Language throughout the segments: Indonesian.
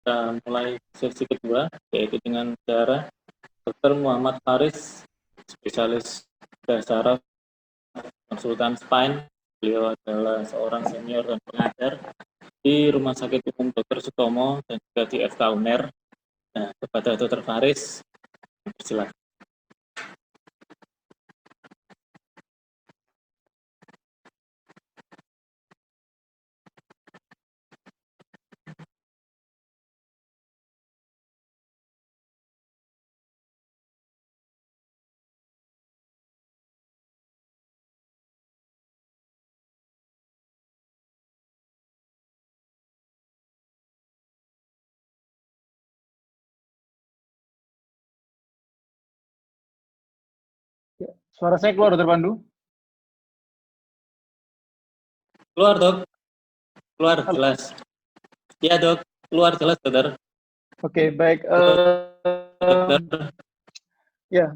kita mulai sesi kedua, yaitu dengan cara Dr. Muhammad Faris, spesialis bedah saraf, konsultan spine. Beliau adalah seorang senior dan pengajar di Rumah Sakit Umum Dr. Sutomo dan juga di FK UNER. Nah, kepada Dr. Faris, silakan. Suara saya keluar, Dr. Pandu? Keluar, Dok. Keluar, jelas. Iya, Dok. Keluar, jelas, Dokter. Oke, baik. Dokter. Ya.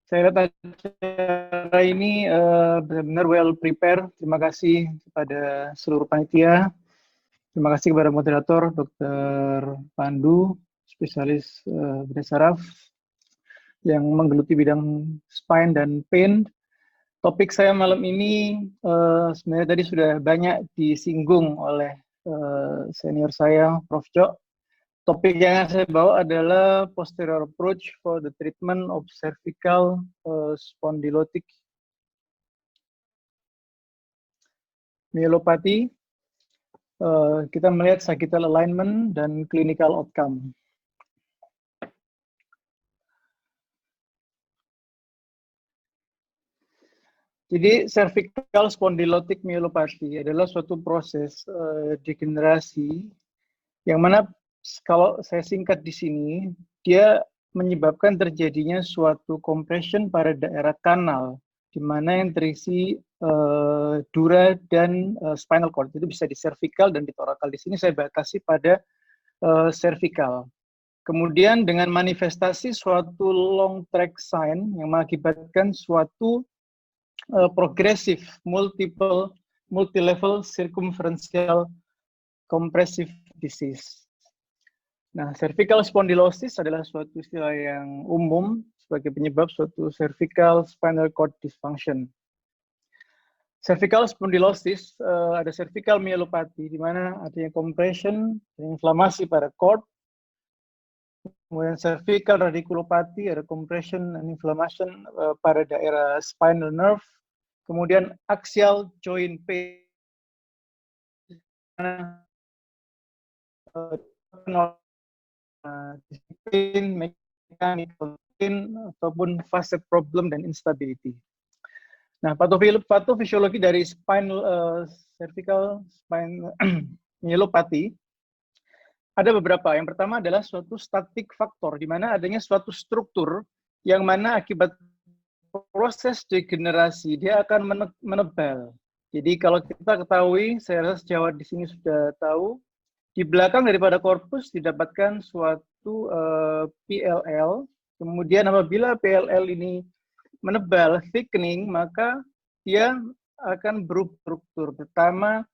Saya lihat acara ini benar-benar well prepared. Terima kasih kepada seluruh panitia. Terima kasih kepada moderator, Dr. Pandu, spesialis bedah saraf yang menggeluti bidang spine dan pain. Topik saya malam ini sebenarnya tadi sudah banyak disinggung oleh senior saya, Prof. Jo. Topik yang saya bawa adalah posterior approach for the treatment of cervical spondylotic myelopathy. Kita melihat sagittal alignment dan clinical outcome. Jadi cervical spondylotic myelopathy adalah suatu proses degenerasi yang mana kalau saya singkat di sini, dia menyebabkan terjadinya suatu compression pada daerah kanal, di mana yang terisi dura dan spinal cord. Itu bisa di cervical dan di thoracal. Di sini saya batasi pada cervical. Kemudian dengan manifestasi suatu long track sign yang mengakibatkan suatu progresif multi-level circumferential compressive disease. Nah, cervical spondylosis adalah suatu istilah yang umum sebagai penyebab suatu cervical spinal cord dysfunction. Cervical spondylosis ada cervical myelopathy di mana adanya compression dan inflamasi pada cord. Kemudian cervical radiculopathy ada compression and inflammation pada daerah spinal nerve. Kemudian axial joint pain disiplin, mechanical pain, ataupun facet problem dan instability. Nah, patofisiologi dari cervical spine myelopathy ada beberapa. Yang pertama adalah suatu static faktor, di mana adanya suatu struktur yang mana akibat proses degenerasi dia akan menebal. Jadi kalau kita ketahui, saya rasa sejawat di sini sudah tahu, di belakang daripada korpus didapatkan suatu PLL. Kemudian apabila PLL ini menebal, thickening, maka dia akan berubah struktur. Pertama,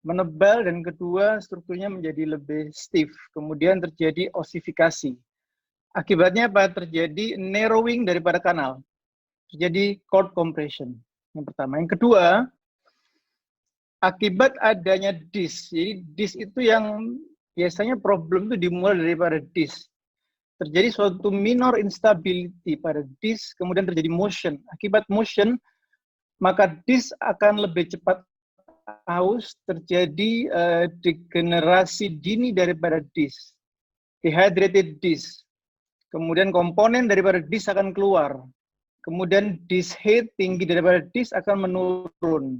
menebal, dan kedua, strukturnya menjadi lebih stiff. Kemudian terjadi osifikasi. Akibatnya apa? Terjadi narrowing daripada kanal. Terjadi cord compression. Yang pertama. Yang kedua, akibat adanya DIS. Jadi DIS itu yang biasanya problem itu dimulai daripada DIS. Terjadi suatu minor instability pada DIS, kemudian terjadi motion. Akibat motion, maka DIS akan lebih cepat haus, terjadi degenerasi dini daripada DIS. Dehydrated DIS. Kemudian komponen daripada DIS akan keluar. Kemudian DIS height tinggi daripada DIS akan menurun.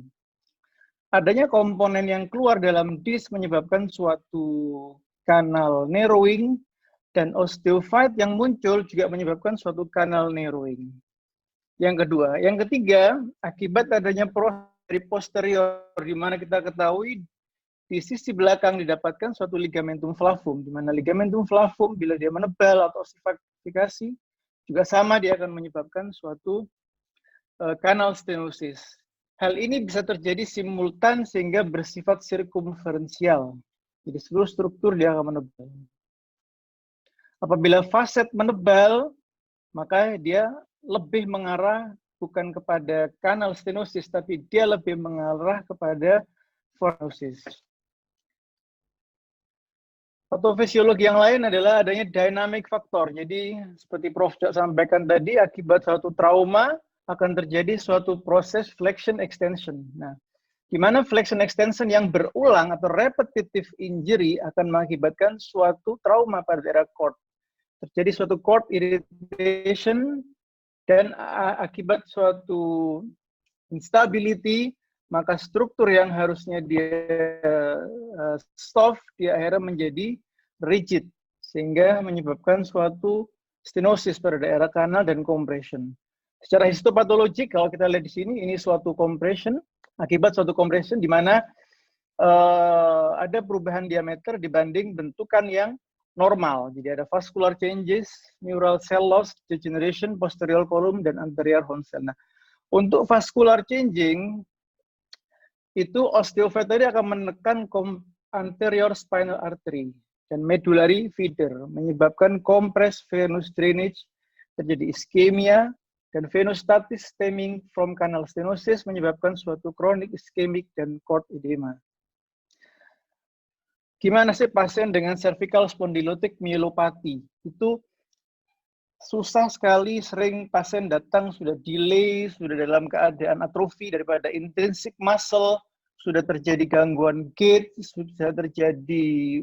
Adanya komponen yang keluar dalam DIS menyebabkan suatu kanal narrowing, dan osteophyte yang muncul juga menyebabkan suatu kanal narrowing. Yang kedua. Yang ketiga, akibat adanya proses dari posterior, di mana kita ketahui di sisi belakang didapatkan suatu ligamentum flavum, di mana ligamentum flavum bila dia menebal atau osifikasi, juga sama dia akan menyebabkan suatu kanal stenosis. Hal ini bisa terjadi simultan sehingga bersifat sirkumferensial. Jadi seluruh struktur dia akan menebal. Apabila faset menebal, maka dia lebih mengarah bukan kepada kanal stenosis, tapi dia lebih mengarah kepada fornosis. Patofisiologi yang lain adalah adanya dynamic factor. Jadi seperti Prof. sampaikan tadi, akibat suatu trauma akan terjadi suatu proses flexion extension. Nah, di mana flexion extension yang berulang atau repetitive injury akan mengakibatkan suatu trauma pada daerah cord. Terjadi suatu cord irritation dan akibat suatu instability, maka struktur yang harusnya dia soft, dia akhirnya menjadi rigid, sehingga menyebabkan suatu stenosis pada daerah kanal dan compression. Secara histopatologik, kalau kita lihat di sini, ini suatu compression, akibat suatu compression di mana ada perubahan diameter dibanding bentukan yang normal. Jadi ada vascular changes, neural cell loss, degeneration, posterior column, dan anterior horn cell. Nah, untuk vascular changing, itu osteophyte tadi akan menekan anterior spinal artery dan medullary feeder, menyebabkan compressed venous drainage, terjadi ischemia, dan venostatis stemming from canal stenosis menyebabkan suatu chronic ischemic dan cord edema. Gimana sih pasien dengan cervical spondylotic myelopathy? Itu susah sekali, sering pasien datang sudah delay, sudah dalam keadaan atrofi daripada intrinsic muscle, sudah terjadi gangguan gait, sudah terjadi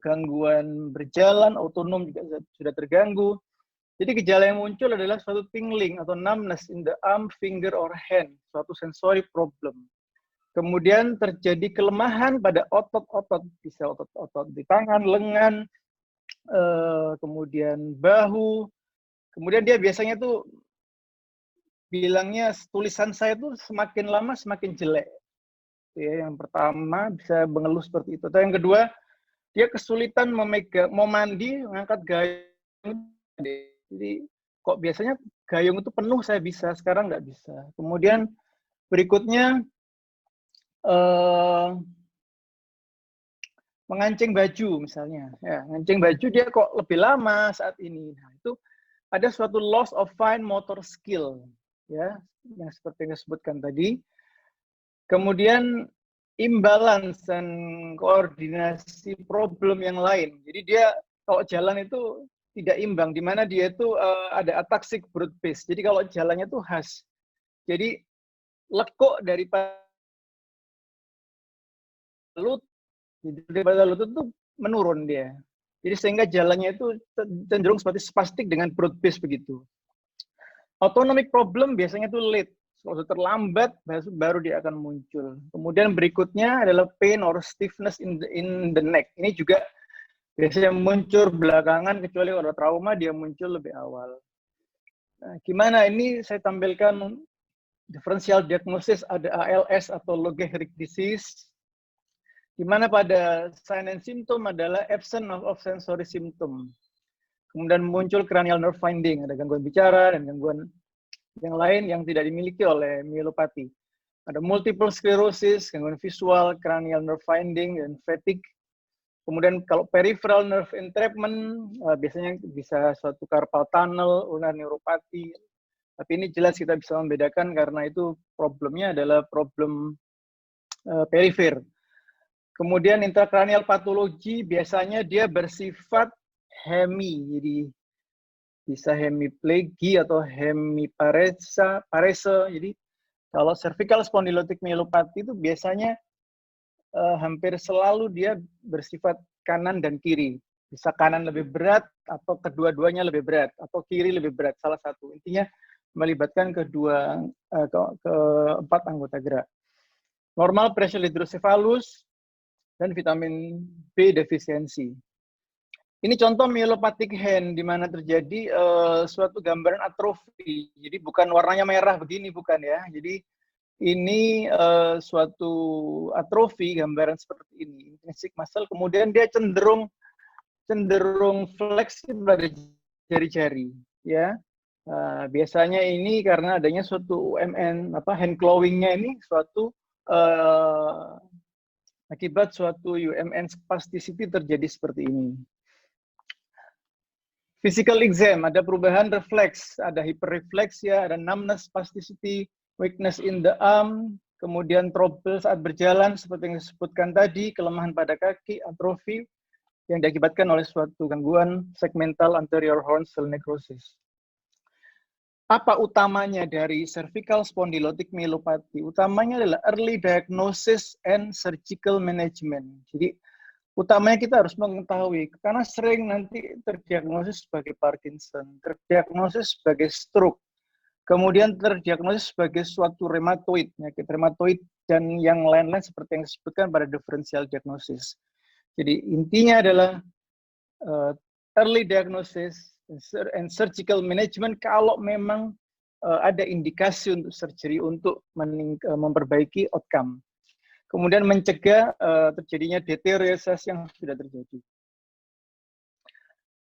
gangguan berjalan, otonom juga sudah terganggu. Jadi gejala yang muncul adalah suatu tingling atau numbness in the arm, finger, or hand, suatu sensory problem. Kemudian terjadi kelemahan pada otot-otot, bisa otot-otot di tangan, lengan, kemudian bahu. Kemudian dia biasanya tuh bilangnya tulisan saya tuh semakin lama semakin jelek. Ya, yang pertama bisa mengeluh seperti itu. Atau yang kedua, dia kesulitan memegang, mau mandi, mengangkat gayung. Jadi kok biasanya gayung itu penuh saya bisa, sekarang nggak bisa. Kemudian berikutnya mengancing baju misalnya, ya, mengancing baju dia kok lebih lama saat ini. Nah, itu ada suatu loss of fine motor skill, ya, yang seperti yang disebutkan tadi. Kemudian imbalance dan koordinasi problem yang lain. Jadi dia kalau jalan itu tidak imbang, di mana dia itu ada ataxic broad base. Jadi kalau jalannya itu khas. Jadi lekuk daripada lutut itu menurun dia. Jadi sehingga jalannya itu cenderung seperti spastik dengan broad base begitu. Autonomic problem biasanya itu late. Kalau terlambat baru dia akan muncul. Kemudian berikutnya adalah pain or stiffness in the neck. Ini juga biasanya muncul belakangan, kecuali kalau trauma dia muncul lebih awal. Nah, gimana ini saya tampilkan differential diagnosis, ada ALS atau Lou Gehrig disease, di mana pada sign and symptom adalah absence of sensory symptom. Kemudian muncul cranial nerve finding, ada gangguan bicara dan gangguan yang lain yang tidak dimiliki oleh myelopathy. Ada multiple sclerosis, gangguan visual, cranial nerve finding, dan fatigue. Kemudian kalau peripheral nerve entrapment, biasanya bisa suatu carpal tunnel, ulnar neuropathy. Tapi ini jelas kita bisa membedakan karena itu problemnya adalah problem perifer. Kemudian intracranial patologi biasanya dia bersifat hemi, jadi bisa hemiplegi atau hemiparese. Jadi kalau cervical spondylotic myelopathy itu biasanya hampir selalu dia bersifat kanan dan kiri. Bisa kanan lebih berat atau kedua-duanya lebih berat atau kiri lebih berat, salah satu. Intinya melibatkan keempat anggota gerak. Normal pressure hydrocephalus dan vitamin B defisiensi. Ini contoh myelopathic hand, di mana terjadi suatu gambaran atrofi. Jadi bukan warnanya merah begini, bukan ya. Jadi ini suatu atrofi, gambaran seperti ini. Intrinsic muscle, kemudian dia cenderung fleksibel pada jari-jari. Ya. Biasanya ini karena adanya suatu UMN, hand clawing-nya ini suatu akibat suatu UMN spasticity terjadi seperti ini. Physical exam, ada perubahan refleks, ada hyperrefleksia, ada numbness, spasticity, weakness in the arm, kemudian trouble saat berjalan, seperti yang disebutkan tadi, kelemahan pada kaki, atrofi, yang diakibatkan oleh suatu gangguan segmental anterior horn cell necrosis. Apa utamanya dari cervical spondylotic myelopathy? Utamanya adalah early diagnosis and surgical management. Jadi utamanya kita harus mengetahui, karena sering nanti terdiagnosis sebagai Parkinson, terdiagnosis sebagai stroke, kemudian terdiagnosis sebagai suatu rheumatoid, penyakit rheumatoid, dan yang lain-lain seperti yang disebutkan pada differential diagnosis. Jadi intinya adalah early diagnosis and surgical management kalau memang ada indikasi untuk surgery untuk memperbaiki outcome. Kemudian mencegah terjadinya deteriorasi yang sudah terjadi.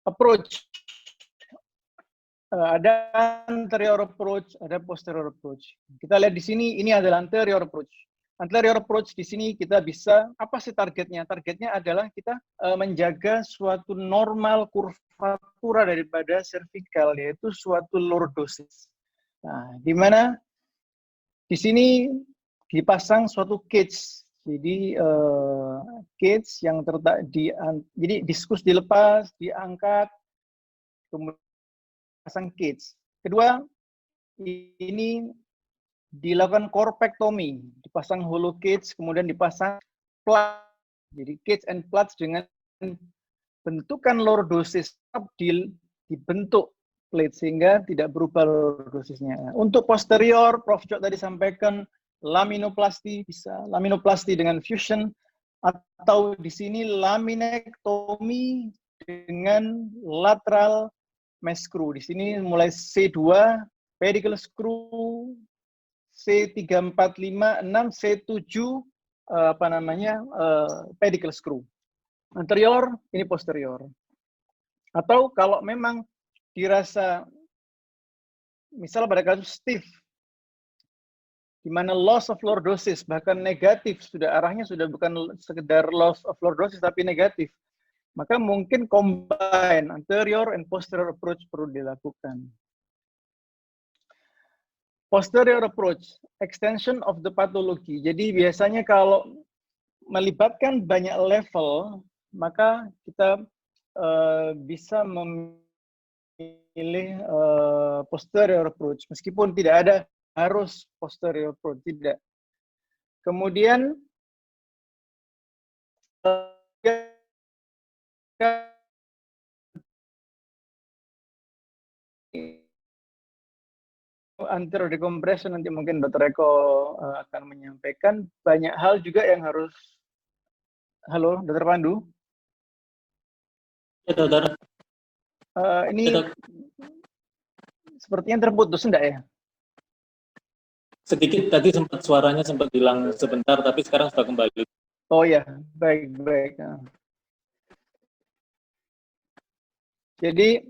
Approach. Ada anterior approach, ada posterior approach. Kita lihat di sini, ini adalah anterior approach. Anterior approach di sini kita bisa, apa sih targetnya? Targetnya adalah kita menjaga suatu normal kurvatura daripada cervical, yaitu suatu lordosis. Nah, di mana di sini dipasang suatu cage. Jadi cage yang terletak jadi diskus dilepas, diangkat, kemudian pasang cage. Kedua, ini dilakukan corpectomy, dipasang hollow cage, kemudian dipasang plat. Jadi cage and plats dengan bentukan lordosis dibentuk plate sehingga tidak berubah lordosisnya. Untuk posterior, Prof. Jok tadi sampaikan laminoplasti, bisa laminoplasti dengan fusion, atau di sini laminectomy dengan lateral mesh screw. Di sini mulai C2, pedicle screw, C3, 4, 5, 6, C7, pedicle screw. Anterior, ini posterior. Atau kalau memang dirasa, misal pada kasus stiff, di mana loss of lordosis, bahkan negatif, arahnya sudah bukan sekedar loss of lordosis, tapi negatif, maka mungkin combine anterior and posterior approach perlu dilakukan. Posterior approach, extension of the pathology. Jadi biasanya kalau melibatkan banyak level, maka kita bisa memilih posterior approach, meskipun tidak ada harus posterior approach, tidak. Kemudian anterior decompression, nanti mungkin Dr. Eko akan menyampaikan banyak hal juga yang harus. Halo, Dr. Pandu. Ya, Dokter. Ini ya, sepertinya terputus, enggak ya? Sedikit tadi suaranya sempat hilang sebentar, tapi sekarang sudah kembali. Oh ya, baik. Jadi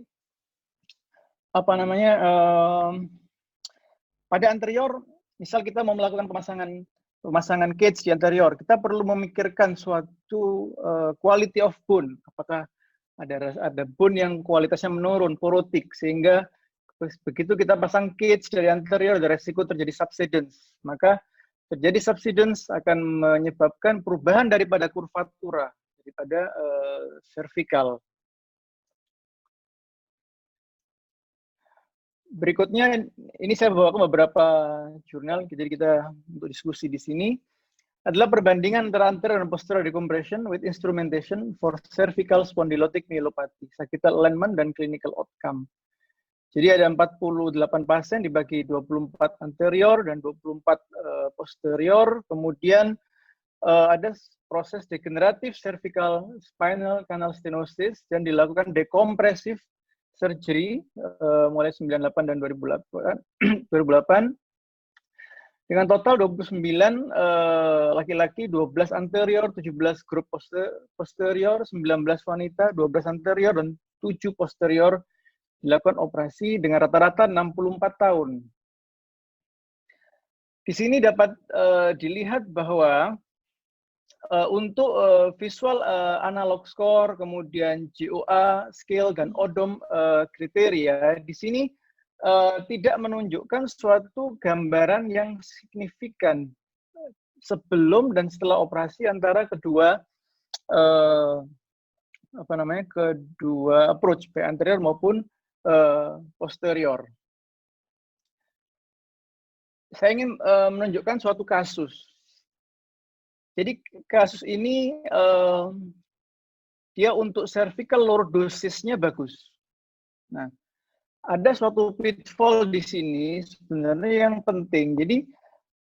pada anterior, misal kita mau melakukan pemasangan cage di anterior, kita perlu memikirkan suatu quality of bone. Apakah ada bone yang kualitasnya menurun, porotik, sehingga begitu kita pasang cage dari anterior, ada resiko terjadi subsidence. Maka terjadi subsidence akan menyebabkan perubahan daripada kurvatura, daripada cervical. Berikutnya, ini saya bawakan beberapa jurnal, jadi kita untuk diskusi di sini, adalah perbandingan antara anterior dan posterior decompression with instrumentation for cervical spondylotic myelopathy, sagittal alignment, dan clinical outcome. Jadi ada 48 pasien dibagi 24 anterior dan 24 posterior, kemudian ada proses degeneratif cervical spinal canal stenosis dan dilakukan decompressive surgery mulai 98 dan 2008 dengan total 29 laki-laki, 12 anterior, 17 grup posterior, 19 wanita, 12 anterior dan 7 posterior dilakukan operasi dengan rata-rata 64 tahun. Di sini dapat dilihat bahwa untuk visual analog score, kemudian GOA, scale, dan ODOM kriteria, di sini tidak menunjukkan suatu gambaran yang signifikan sebelum dan setelah operasi antara kedua kedua approach, baik anterior maupun posterior. Saya ingin menunjukkan suatu kasus. Jadi kasus ini dia untuk cervical lordosisnya bagus. Nah, ada suatu pitfall di sini sebenarnya yang penting. Jadi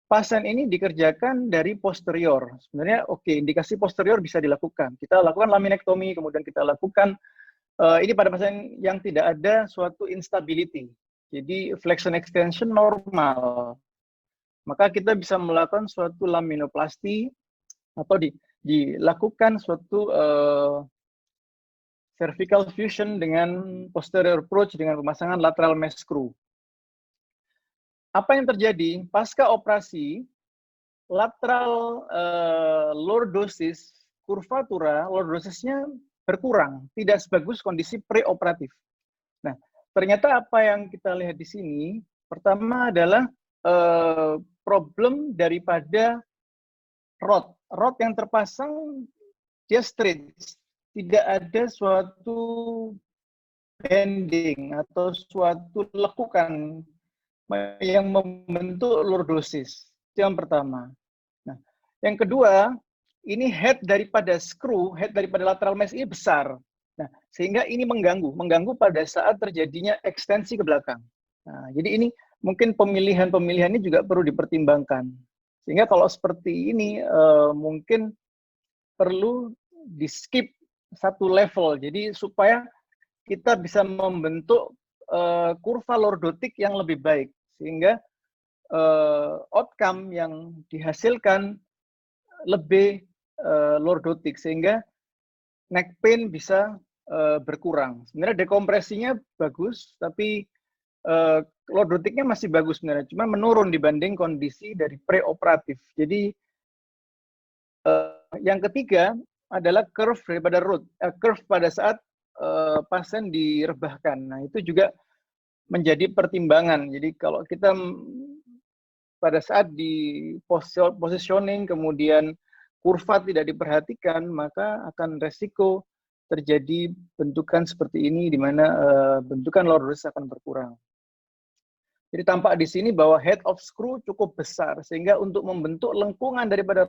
pasien ini dikerjakan dari posterior. Sebenarnya oke, indikasi posterior bisa dilakukan. Kita lakukan laminektomi, kemudian kita lakukan ini pada pasien yang tidak ada suatu instability. Jadi flexion extension normal. Maka kita bisa melakukan suatu laminoplasti atau dilakukan suatu cervical fusion dengan posterior approach dengan pemasangan lateral mesh screw. Apa yang terjadi? Pasca operasi, lateral lordosis, kurvatura lordosisnya berkurang, tidak sebagus kondisi preoperatif. Nah, ternyata apa yang kita lihat di sini, pertama adalah problem daripada rod. Rod yang terpasang, dia straight, tidak ada suatu bending atau suatu lekukan yang membentuk lordosis. Itu yang pertama. Nah, yang kedua, ini head daripada screw, head daripada lateral mesh ini besar. Nah, sehingga ini mengganggu pada saat terjadinya ekstensi ke belakang. Nah, jadi ini mungkin pemilihan ini juga perlu dipertimbangkan. Sehingga kalau seperti ini mungkin perlu di-skip satu level. Jadi supaya kita bisa membentuk kurva lordotik yang lebih baik. Sehingga outcome yang dihasilkan lebih lordotik. Sehingga neck pain bisa berkurang. Sebenarnya dekompresinya bagus, tapi lordotiknya masih bagus sebenarnya. Cuma menurun dibanding kondisi dari preoperatif. Jadi yang ketiga adalah curve daripada root, curve pada saat pasien direbahkan. Nah, itu juga menjadi pertimbangan. Jadi kalau kita pada saat di positioning kemudian kurva tidak diperhatikan, maka akan resiko terjadi bentukan seperti ini di mana bentukan lordosis akan berkurang. Jadi tampak di sini bahwa head of screw cukup besar sehingga untuk membentuk lengkungan daripada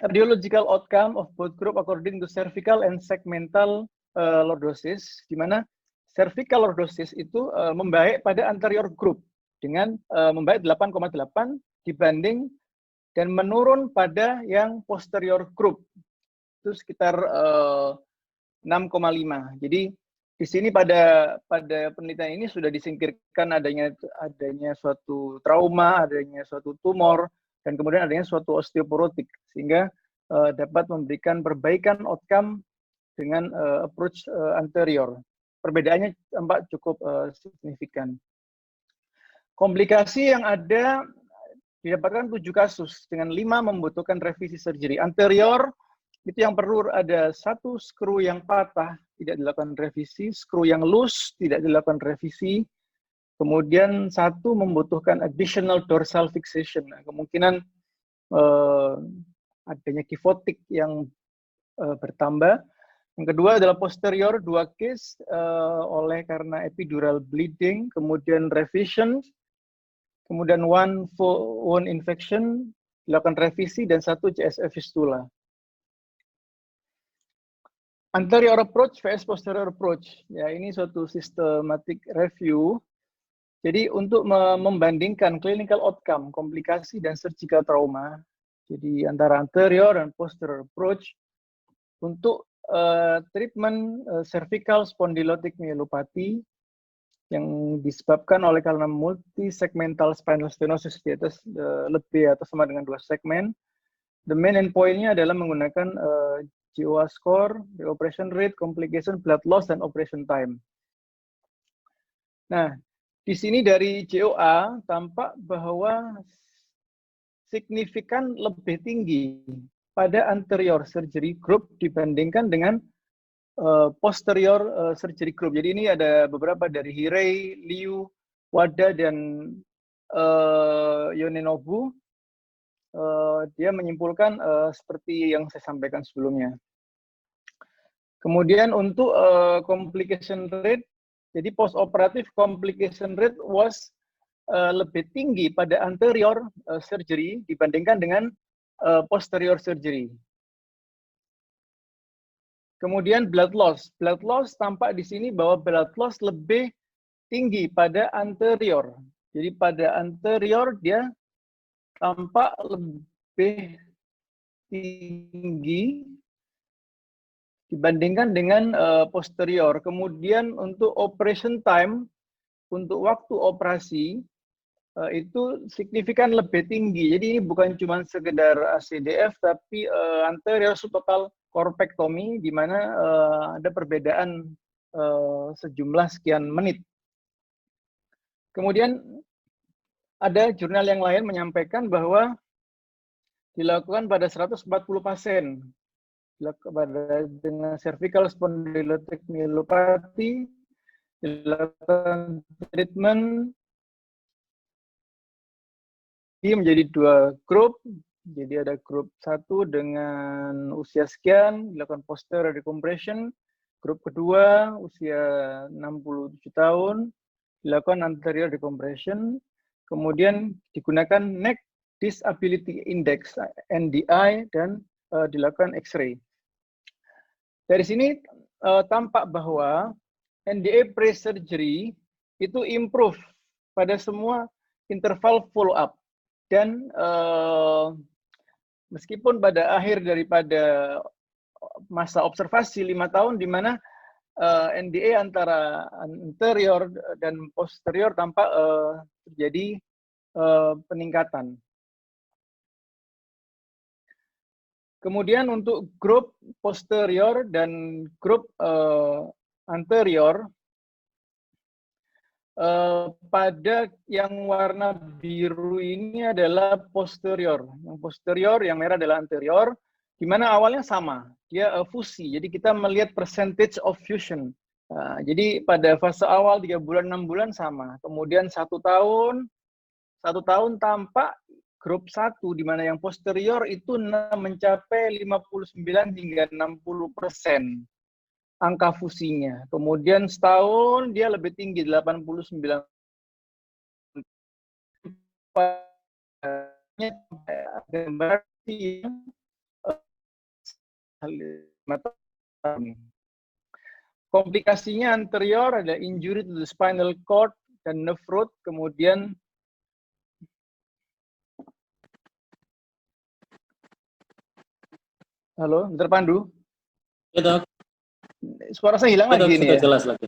radiological outcome of both group according to cervical and segmental lordosis, di mana cervical lordosis itu membaik pada anterior group dengan membaik 8,8 dibanding dan menurun pada yang posterior group itu sekitar 6,5. Jadi di sini pada penelitian ini sudah disingkirkan adanya suatu trauma, adanya suatu tumor, dan kemudian adanya suatu osteoporotik, sehingga dapat memberikan perbaikan outcome dengan approach anterior. Perbedaannya tampak cukup signifikan. Komplikasi yang ada didapatkan 7 kasus, dengan 5 membutuhkan revisi surgery. Anterior, itu yang perlu ada 1 skru yang patah, tidak dilakukan revisi, skru yang loose, tidak dilakukan revisi, kemudian 1 membutuhkan additional dorsal fixation. Nah, kemungkinan adanya kifotik yang bertambah. Yang kedua adalah posterior, 2 case oleh karena epidural bleeding, kemudian revision, kemudian 1 wound infection, dilakukan revisi, dan 1 CSF fistula. Anterior approach vs posterior approach. Ya, ini suatu systematic review. Jadi untuk membandingkan clinical outcome, komplikasi, dan surgical trauma, jadi antara anterior dan posterior approach untuk treatment cervical spondylotic myelopathy yang disebabkan oleh karena multisegmental spinal stenosis di atas lebih atau sama dengan 2 segmen, The main endpoint-nya adalah menggunakan GOA score, reoperation rate, complication, blood loss, dan operation time. Nah, di sini dari GOA tampak bahwa signifikan lebih tinggi pada anterior surgery group dibandingkan dengan posterior surgery group. Jadi ini ada beberapa dari Hirei, Liu, Wada, dan Yonenobu. Dia menyimpulkan seperti yang saya sampaikan sebelumnya. Kemudian untuk complication rate, jadi post-operative complication rate was lebih tinggi pada anterior surgery dibandingkan dengan posterior surgery. Kemudian blood loss. Blood loss tampak di sini bahwa blood loss lebih tinggi pada anterior. Jadi pada anterior dia tampak lebih tinggi dibandingkan dengan posterior. Kemudian untuk operation time, untuk waktu operasi, itu signifikan lebih tinggi. Jadi ini bukan cuma sekedar ACDF, tapi anterior subtotal corpectomy, di mana ada perbedaan sejumlah sekian menit. Kemudian ada jurnal yang lain menyampaikan bahwa dilakukan pada 140 pasien dengan cervical spondylotic myelopathy, dilakukan treatment menjadi 2 grup. Jadi ada grup 1 dengan usia sekian, dilakukan posterior decompression. Grup kedua usia 67 tahun, dilakukan anterior decompression. Kemudian digunakan neck disability index NDI dan dilakukan X-ray. Dari sini tampak bahwa NDA pre-surgery itu improve pada semua interval follow-up. Dan meskipun pada akhir daripada masa observasi 5 tahun, di mana NDA antara anterior dan posterior tampak terjadi peningkatan. Kemudian untuk grup posterior dan grup anterior, pada yang warna biru ini adalah posterior. Yang posterior, yang merah adalah anterior, di mana awalnya sama, dia fusi. Jadi kita melihat percentage of fusion. Jadi pada fase awal 3 bulan, 6 bulan sama. Kemudian 1 tahun tampak grup 1, di mana yang posterior itu mencapai 59 hingga 60% angka fusinya. Kemudian setahun dia lebih tinggi, 89. Berarti komplikasinya anterior ada injury to the spinal cord dan nerve root. Kemudian halo, Dr. Pandu? Ya, Dok. Suara saya hilang Ya, Dok, lagi ini sudah ya? jelas lagi.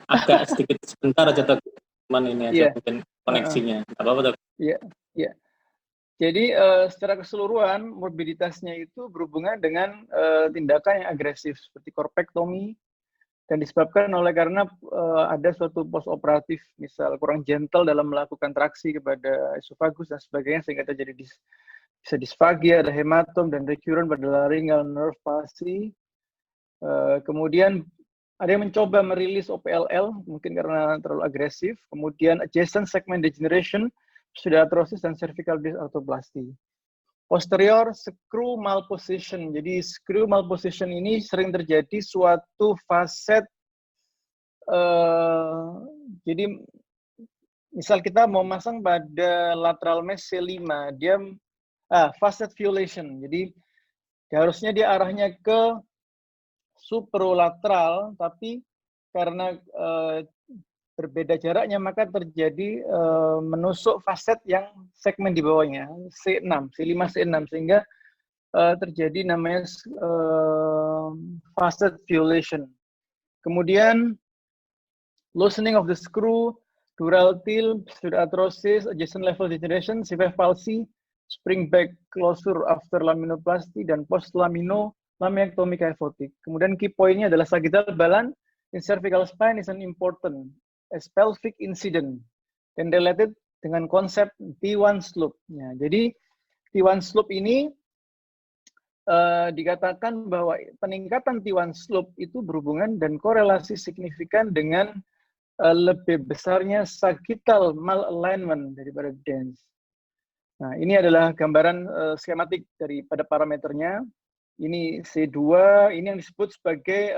Agak sedikit sebentar aja, Dok. Cuman ini aja mungkin koneksinya. Apa-apa, Dok? Iya, iya. Jadi secara keseluruhan morbiditasnya itu berhubungan dengan tindakan yang agresif seperti corpectomy, dan disebabkan oleh karena ada suatu post-operatif, misal kurang gentle dalam melakukan traksi kepada esofagus dan sebagainya, sehingga terjadi bisa disfagia, ada hematom dan recurrent pada laryngeal nerve palsy. Kemudian ada yang mencoba merilis OPLL, mungkin karena terlalu agresif. Kemudian adjacent segment degeneration, pseudoarthrosis, dan cervical disc arthroplasty. Posterior screw malposition. Jadi screw malposition ini sering terjadi suatu facet. Jadi misal kita mau masang pada lateral mesh C5, dia facet violation. Jadi harusnya dia arahnya ke superolateral, tapi karena berbeda jaraknya maka terjadi menusuk facet yang segmen di bawahnya C6, C5, C6, sehingga terjadi namanya facet violation. Kemudian loosening of the screw, dural till, pseudoarthrosis, adjacent level degeneration, C5 palsy, spring back closure after laminoplasty, dan post laminectomy kyphotic. Kemudian key point-nya adalah sagittal balance in cervical spine is an important as pelvic incident dan related dengan konsep T1 slope. Ya, jadi T1 slope ini dikatakan bahwa peningkatan T1 slope itu berhubungan dan korelasi signifikan dengan lebih besarnya sagittal malalignment daripada dens. Nah, ini adalah gambaran skematik daripada parameternya. Ini C2, ini yang disebut sebagai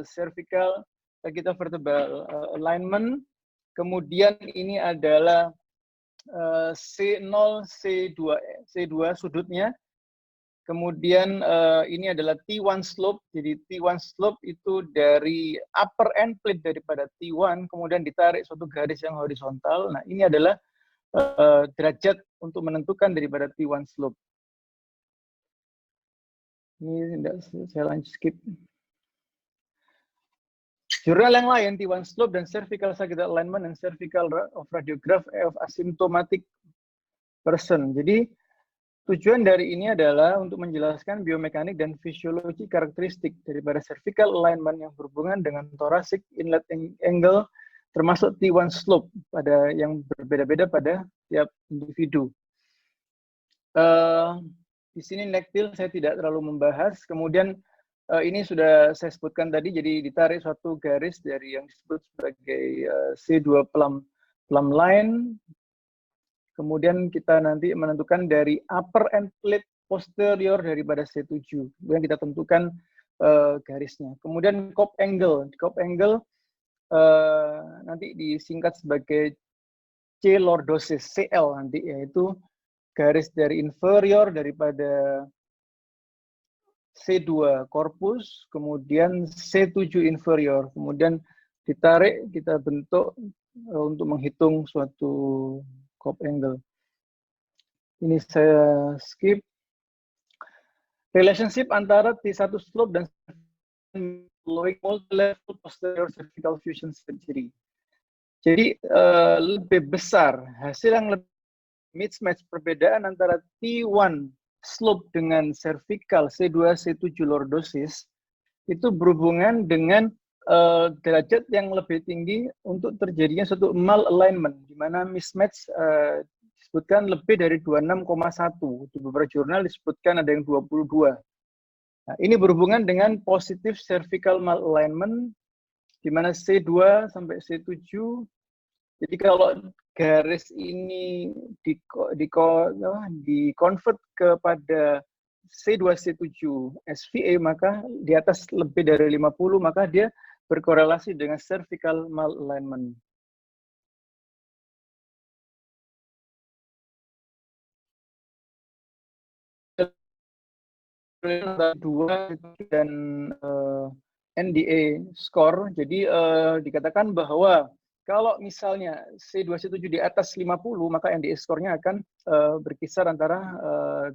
cervical sagittal vertebral alignment. Kemudian ini adalah C0, C2 sudutnya. Kemudian ini adalah T1 slope. Jadi T1 slope itu dari upper end plate daripada T1, kemudian ditarik suatu garis yang horizontal. Nah, ini adalah derajat untuk menentukan daripada T1 slope. Ini tidak, saya lanjut skip. Jurnal yang lain, T1 slope dan cervical sagittal alignment and cervical of radiograph of asymptomatic person. Jadi tujuan dari ini adalah untuk menjelaskan biomekanik dan fisiologi karakteristik daripada cervical alignment yang berhubungan dengan thoracic inlet angle termasuk T1 slope pada yang berbeda-beda pada tiap individu. Di sini nektil saya tidak terlalu membahas. Kemudian ini sudah saya sebutkan tadi, jadi ditarik suatu garis dari yang disebut sebagai C2 plumb line. Kemudian kita nanti menentukan dari upper end plate posterior daripada C7. Kemudian kita tentukan garisnya. Kemudian Cope angle. Cope angle nanti disingkat sebagai C lordosis, CL nanti, yaitu garis dari inferior daripada C2 corpus, kemudian C7 inferior. Kemudian ditarik, kita bentuk untuk menghitung suatu Cope angle. Ini saya skip. Relationship antara T1 slope dan multi-level posterior cervical fusion surgery. Jadi lebih besar hasil yang lebih mismatch perbedaan antara T1 slope dengan cervical C2 C7 lordosis itu berhubungan dengan derajat yang lebih tinggi untuk terjadinya suatu malalignment, di mana mismatch disebutkan lebih dari 26,1. Di beberapa jurnal disebutkan ada yang 22. Nah, ini berhubungan dengan positive cervical malalignment, di mana C2 sampai C7. Jadi kalau garis ini di-convert kepada C2 C7 SVA, maka di atas lebih dari 50, maka dia berkorelasi dengan cervical malalignment. Dua dan NDA score. Jadi dikatakan bahwa kalau misalnya C2 C7 di atas 50, maka NDA score-nya akan berkisar antara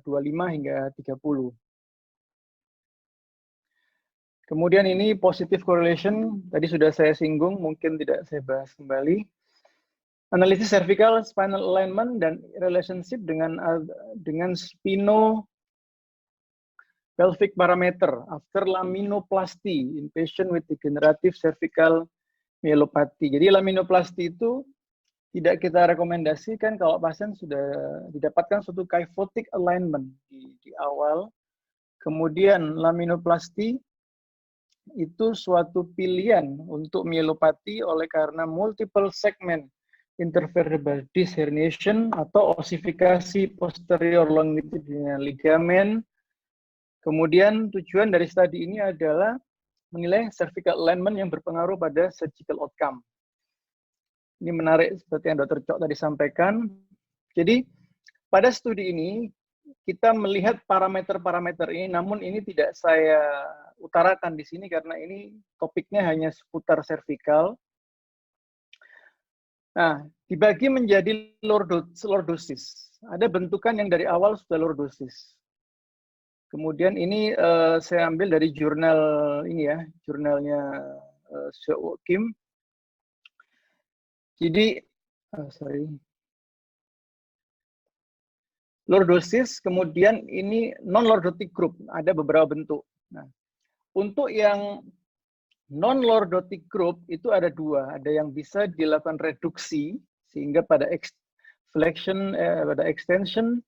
25 hingga 30. Kemudian ini positive correlation, tadi sudah saya singgung, mungkin tidak saya bahas kembali. Analisis cervical spinal alignment dan relationship dengan spino pelvic parameter after laminoplasty in patient with degenerative cervical myelopathy. Jadi laminoplasty itu tidak kita rekomendasikan kalau pasien sudah didapatkan suatu kyphotic alignment di awal. Kemudian laminoplasty itu suatu pilihan untuk myelopathy oleh karena multiple segment intervertebral disc herniation atau ossifikasi posterior longitudinal ligamen. Kemudian tujuan dari studi ini adalah menilai cervical alignment yang berpengaruh pada surgical outcome. Ini menarik seperti yang Dr. Cok tadi sampaikan. Jadi pada studi ini kita melihat parameter-parameter ini, namun ini tidak saya utarakan di sini karena ini topiknya hanya seputar cervical. Nah, dibagi menjadi lordosis. Ada bentukan yang dari awal sudah lordosis. Kemudian ini saya ambil dari jurnal ini ya, jurnalnya Seo Kim. Jadi, lordosis, kemudian ini non-lordotic group, ada beberapa bentuk. Nah, untuk yang non-lordotic group itu ada dua, ada yang bisa dilakukan reduksi sehingga pada flexion, pada extension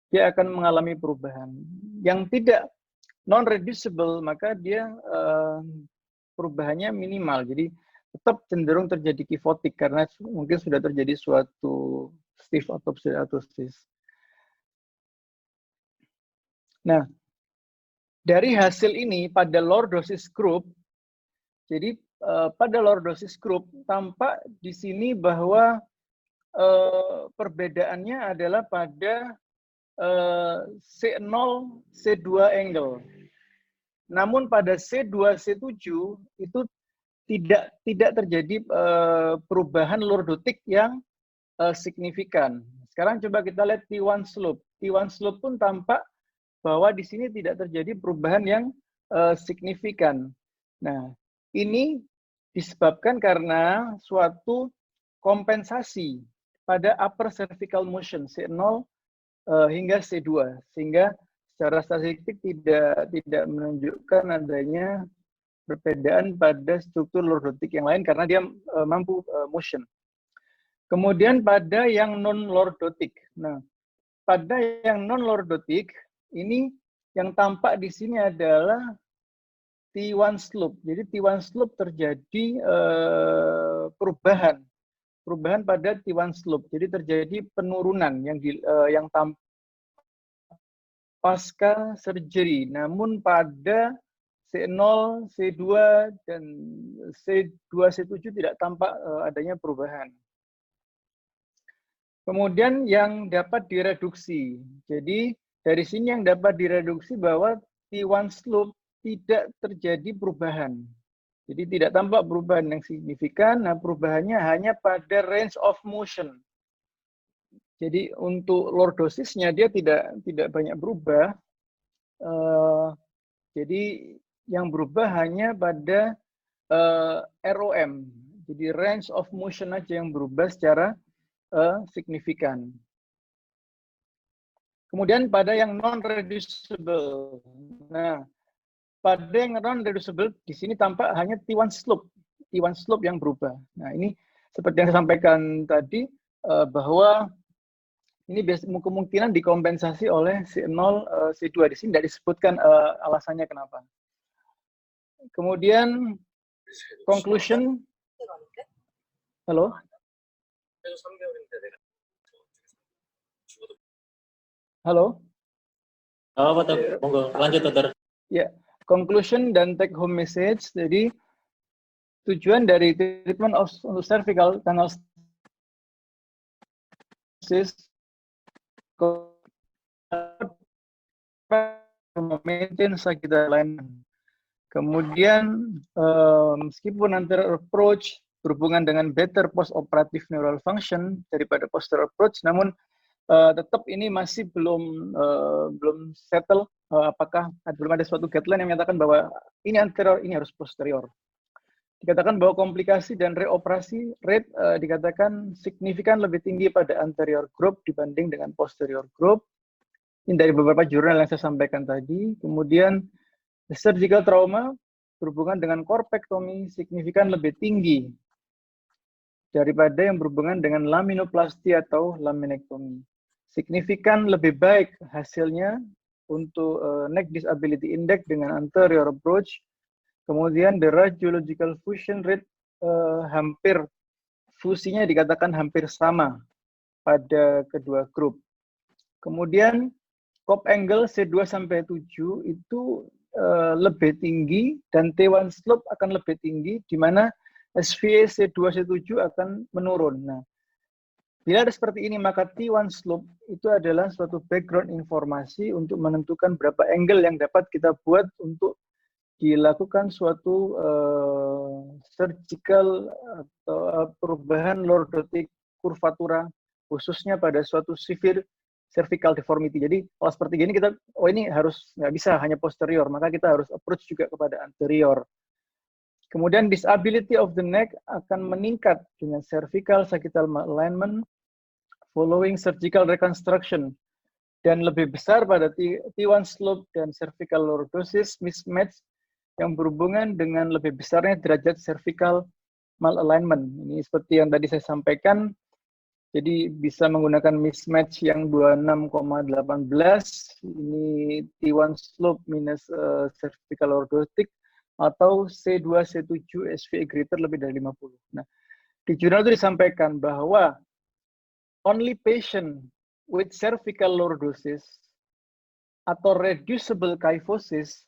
dia akan mengalami perubahan. Yang tidak non-reducible maka dia perubahannya minimal, jadi tetap cenderung terjadi kifotik karena mungkin sudah terjadi suatu stiff osteoarthritis. Nah, dari hasil ini pada lordosis group, jadi pada lordosis group tampak di sini bahwa perbedaannya adalah pada C0, C2 angle. Namun pada C2, C7 itu tidak terjadi perubahan lordotik yang signifikan. Sekarang coba kita lihat T1 slope. T1 slope pun tampak bahwa di sini tidak terjadi perubahan yang signifikan. Nah, ini disebabkan karena suatu kompensasi pada upper cervical motion C0 hingga C2, sehingga secara statistik tidak menunjukkan adanya perbedaan pada struktur lordotik yang lain karena dia mampu motion. Kemudian pada yang non-lordotik. Nah, pada yang non-lordotik, ini yang tampak di sini adalah T1 slope. Jadi T1 slope terjadi perubahan pada T1 slope. Jadi terjadi penurunan yang tampak pasca surgery. Namun pada C0, C2 dan C2, C7 tidak tampak adanya perubahan. Kemudian yang dapat direduksi. Jadi dari sini yang dapat direduksi bahwa T1 slope tidak terjadi perubahan. Jadi tidak tampak perubahan yang signifikan. Nah, perubahannya hanya pada range of motion. Jadi untuk lordosisnya dia tidak banyak berubah. Jadi yang berubah hanya pada ROM. Jadi range of motion aja yang berubah secara signifikan. Kemudian pada yang non-reducible. Nah, pada yang non-reducible di sini tampak hanya T1 slope yang berubah. Nah, ini seperti yang saya sampaikan tadi bahwa ini kemungkinan dikompensasi oleh C0, C2. Di sini tidak disebutkan alasannya kenapa. Kemudian conclusion. Halo? Halo? Oh, betul. Monggo, lanjut, Dokter. Ya, conclusion dan take home message. Jadi tujuan dari treatment of cervical tunnel stenosis maintain sagital alignment. Kemudian meskipun anterior approach berhubungan dengan better post-operative neural function daripada posterior approach, namun tetap ini masih belum settle apakah belum ada suatu guideline yang menyatakan bahwa ini anterior, ini harus posterior. Dikatakan bahwa komplikasi dan reoperasi rate dikatakan signifikan lebih tinggi pada anterior group dibanding dengan posterior group. Ini dari beberapa jurnal yang saya sampaikan tadi. Kemudian surgical trauma berhubungan dengan korpektomi signifikan lebih tinggi daripada yang berhubungan dengan laminoplasti atau laminektomi. Signifikan lebih baik hasilnya untuk neck disability index dengan anterior approach. Kemudian the radiological fusion rate hampir fusinya dikatakan hampir sama pada kedua grup. Kemudian COP angle C2 sampai 7 itu lebih tinggi dan T1 slope akan lebih tinggi di mana SVA C2 C7 akan menurun. Nah, bila ada seperti ini maka T1 slope itu adalah suatu background informasi untuk menentukan berapa angle yang dapat kita buat untuk dilakukan suatu surgical atau perubahan lordotic curvatura khususnya pada suatu severe cervical deformity. Jadi kalau seperti gini kita, oh ini harus nggak bisa hanya posterior, maka kita harus approach juga kepada anterior. Kemudian disability of the neck akan meningkat dengan cervical sagittal alignment following surgical reconstruction dan lebih besar pada T1 slope dan cervical lordosis mismatch yang berhubungan dengan lebih besarnya derajat cervical malalignment. Ini seperti yang tadi saya sampaikan, jadi bisa menggunakan mismatch yang 26,18, ini T1 slope minus cervical lordotic, atau C2, C7 SVA greater lebih dari 50. Nah, di jurnal itu disampaikan bahwa only patient with cervical lordosis atau reducible kyphosis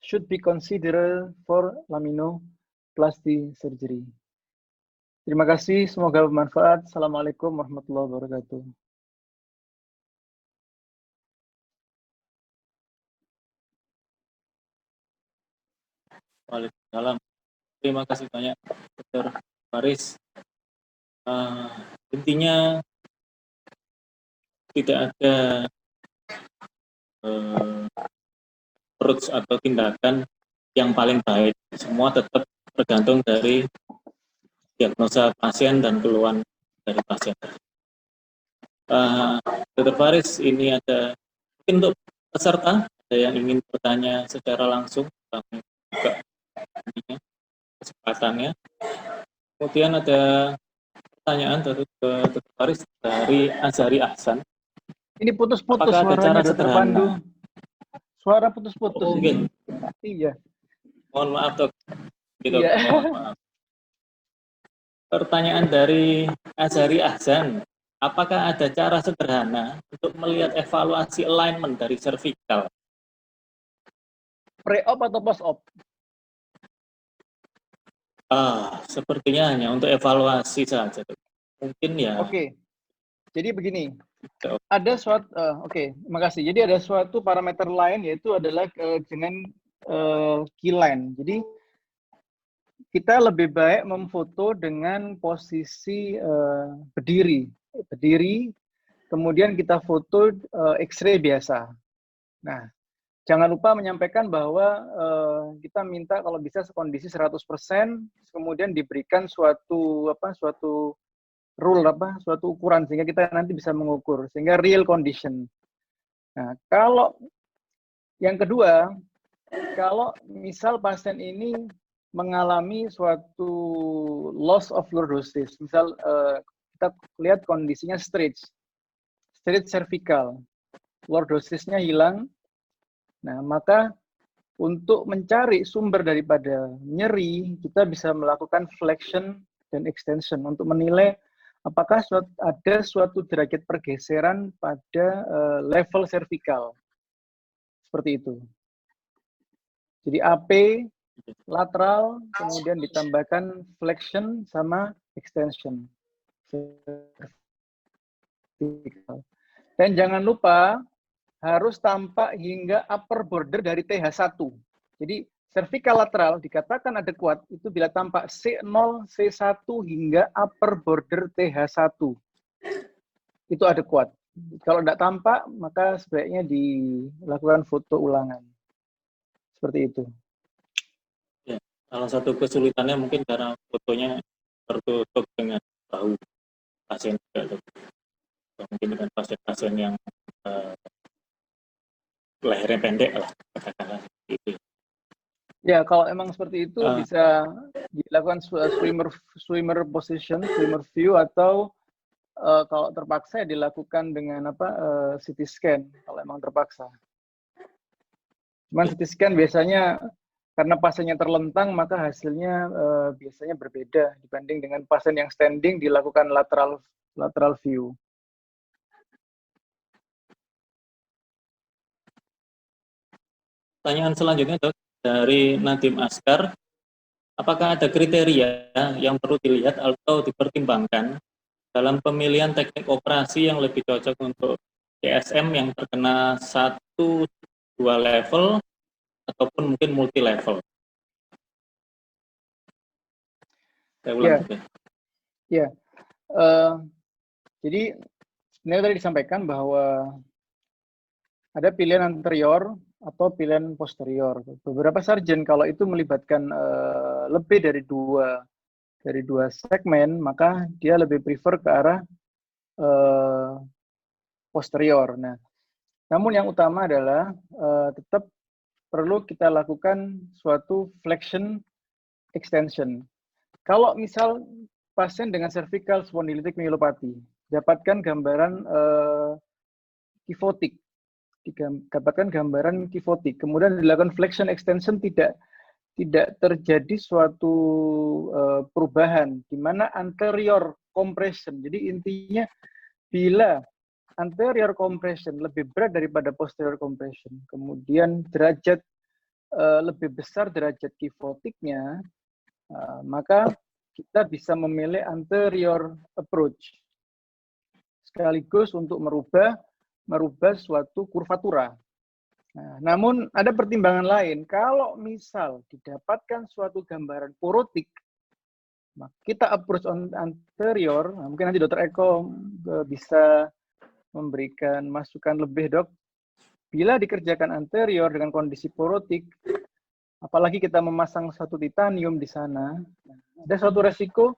should be considered for laminoplasty surgery. Terima kasih, semoga bermanfaat. Assalamualaikum warahmatullahi wabarakatuh. Waalaikumsalam. Terima kasih banyak, Dr. Faris. Intinya tidak ada approach atau tindakan yang paling baik. Semua tetap tergantung dari diagnosa pasien dan keluhan dari pasien. Dr. Faris, ini ada mungkin untuk peserta ada yang ingin bertanya secara langsung, kami buka kesempatannya. Kemudian ada pertanyaan dari Dr. Faris dari Azhari Ahsan. Ini putus-putus Apakah ada cara suaranya, Dr. Pandu. sederhana? Suara putus-putus Oh, ini. Iya. Mohon maaf, Dok. Gitu, Iya. mohon maaf. Pertanyaan dari Azhari Ahsan. Apakah ada cara sederhana untuk melihat evaluasi alignment dari cervical? Pre-op atau post-op? Sepertinya hanya untuk evaluasi saja. Mungkin ya. Oke. Jadi begini. Ada suatu terima kasih. Jadi ada suatu parameter lain yaitu adalah dengan keyline. Jadi kita lebih baik memfoto dengan posisi berdiri, kemudian kita foto X-ray biasa. Nah, jangan lupa menyampaikan bahwa kita minta kalau bisa kondisi 100%, kemudian diberikan suatu suatu ukuran sehingga kita nanti bisa mengukur, sehingga real condition. Nah, kalau yang kedua, kalau misal pasien ini mengalami suatu loss of lordosis, misal kita lihat kondisinya straight cervical, lordosisnya hilang. Nah, maka untuk mencari sumber daripada nyeri, kita bisa melakukan flexion dan extension untuk menilai apakah ada suatu derajat pergeseran pada level cervical. Seperti itu. Jadi AP, lateral, kemudian ditambahkan flexion sama extension. Dan jangan lupa harus tampak hingga upper border dari TH1. Jadi cervical lateral dikatakan ada kuat itu bila tampak C0, C1 hingga upper border TH1. Itu ada kuat. Kalau tidak tampak, maka sebaiknya dilakukan foto ulangan. Seperti itu. Ya, salah satu kesulitannya mungkin karena fotonya tertutup dengan bahu pasien, mungkin dengan pasien-pasien yang lehernya pendek lah, katakanlah gitu. Ya, kalau emang seperti itu bisa dilakukan swimmer position, swimmer view, atau kalau terpaksa dilakukan dengan CT scan kalau emang terpaksa. Cuman CT scan biasanya karena pasiennya terlentang maka hasilnya biasanya berbeda dibanding dengan pasien yang standing dilakukan lateral view. Pertanyaan selanjutnya, Dok, dari Nadim Askar. Apakah ada kriteria yang perlu dilihat atau dipertimbangkan dalam pemilihan teknik operasi yang lebih cocok untuk CSM yang terkena 1-2 level ataupun mungkin multi level? Saya ulang. Ya. Jadi sebenarnya tadi disampaikan bahwa ada pilihan anterior atau pilihan posterior. Beberapa sarjen kalau itu melibatkan lebih dari dua segmen, maka dia lebih prefer ke arah posterior. Nah, Namun yang utama adalah tetap perlu kita lakukan suatu flexion extension. Kalau misal pasien dengan cervical spondylitic myelopathy, dapatkan gambaran kifotik, dapatkan gambaran kifotik, kemudian dilakukan flexion extension tidak terjadi suatu perubahan di mana anterior compression. Jadi intinya bila anterior compression lebih berat daripada posterior compression, kemudian derajat lebih besar derajat kifotiknya, maka kita bisa memilih anterior approach sekaligus untuk merubah suatu kurvatura. Nah, namun ada pertimbangan lain. Kalau misal didapatkan suatu gambaran porotik, kita approach on anterior. Nah, mungkin nanti Dr. Eko bisa memberikan masukan lebih, Dok. Bila dikerjakan anterior dengan kondisi porotik, apalagi kita memasang satu titanium di sana, ada suatu resiko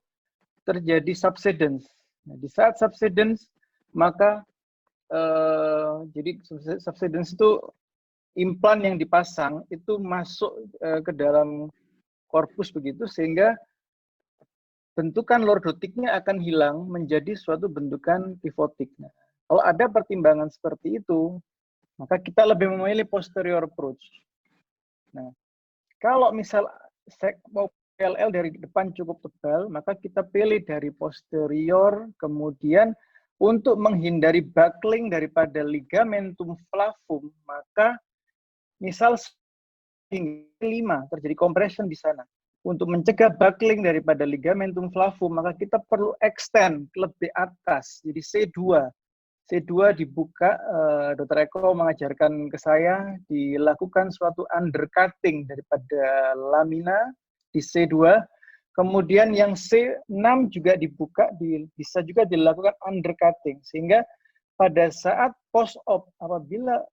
terjadi subsidence. Nah, di saat subsidence, maka jadi subsidence itu implan yang dipasang itu masuk ke dalam korpus begitu, sehingga bentukan lordotiknya akan hilang menjadi suatu bentukan pivotik. Nah, kalau ada pertimbangan seperti itu, maka kita lebih memilih posterior approach. Nah, kalau misal mau PLL dari depan cukup tebal, maka kita pilih dari posterior, kemudian untuk menghindari buckling daripada ligamentum flavum, maka misal hingga 5 terjadi compression di sana. Untuk mencegah buckling daripada ligamentum flavum, maka kita perlu extend lebih atas, jadi C2. C2 dibuka, Dr. Eko mengajarkan ke saya, dilakukan suatu undercutting daripada lamina di C2, kemudian yang C6 juga dibuka, bisa juga dilakukan undercutting, sehingga pada saat post-op, apabila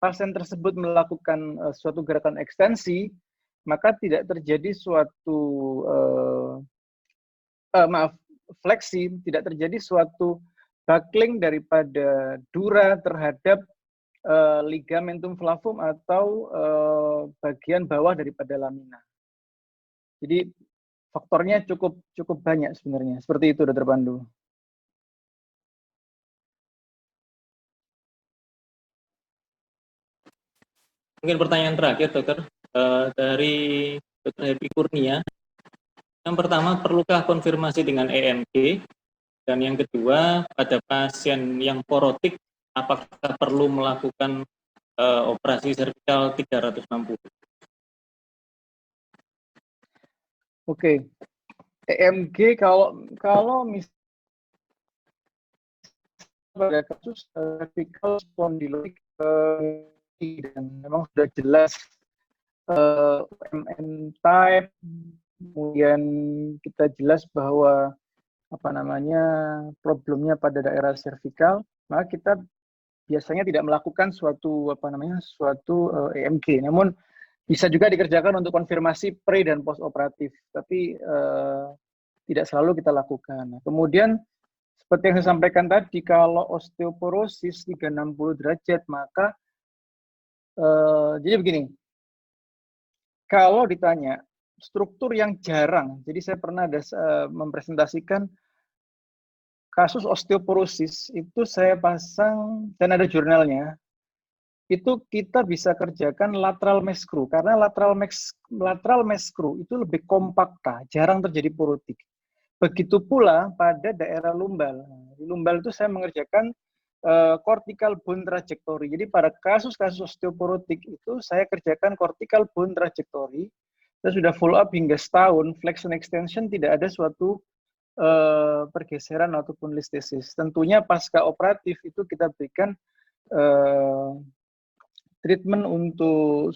pasien tersebut melakukan suatu gerakan ekstensi, maka tidak terjadi suatu, fleksi, tidak terjadi suatu buckling daripada dura terhadap ligamentum flavum atau bagian bawah daripada lamina. Jadi faktornya cukup banyak sebenarnya. Seperti itu, Dr. Pandu. Mungkin pertanyaan terakhir, Dokter, dari Dr. Happy Kurnia. Yang pertama, perlukah konfirmasi dengan EMG? Dan yang kedua, pada pasien yang porotik, apakah perlu melakukan operasi servikal 360? Oke, EMG kalau misalnya pada kasus cervical spondylotic dan memang sudah jelas MN type, kemudian kita jelas bahwa problemnya pada daerah servikal, maka kita biasanya tidak melakukan suatu EMG. Namun bisa juga dikerjakan untuk konfirmasi pre dan post operatif, tapi tidak selalu kita lakukan. Nah, kemudian seperti yang saya sampaikan tadi, kalau osteoporosis 360 derajat, maka jadi begini, kalau ditanya struktur yang jarang, jadi saya pernah mempresentasikan kasus osteoporosis, itu saya pasang, dan ada jurnalnya, itu kita bisa kerjakan lateral mesh screw, karena lateral mesh screw itu lebih kompakta, jarang terjadi porotik. Begitu pula pada daerah lumbal. Di lumbal itu saya mengerjakan cortical bone trajectory. Jadi pada kasus-kasus osteoporotik itu saya kerjakan cortical bone trajectory. Saya sudah follow up hingga setahun, flexion extension tidak ada suatu pergeseran ataupun listesis. Tentunya pasca operatif itu kita berikan treatment untuk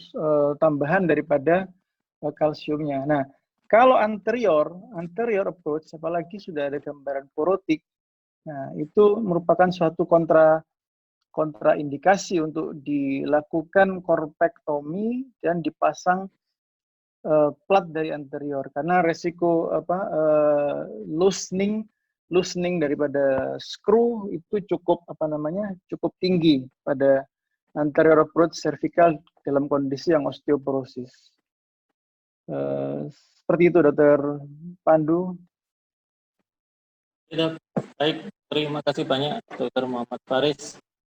tambahan daripada kalsiumnya. Nah, kalau anterior approach, apalagi sudah ada gambaran porotik, nah itu merupakan suatu kontraindikasi untuk dilakukan korpektomi dan dipasang plat dari anterior, karena resiko loosening loosening daripada screw itu cukup cukup tinggi pada anterior approach cervical dalam kondisi yang osteoporosis. Seperti itu, Dr. Pandu. Baik, terima kasih banyak Dr. Muhammad Faris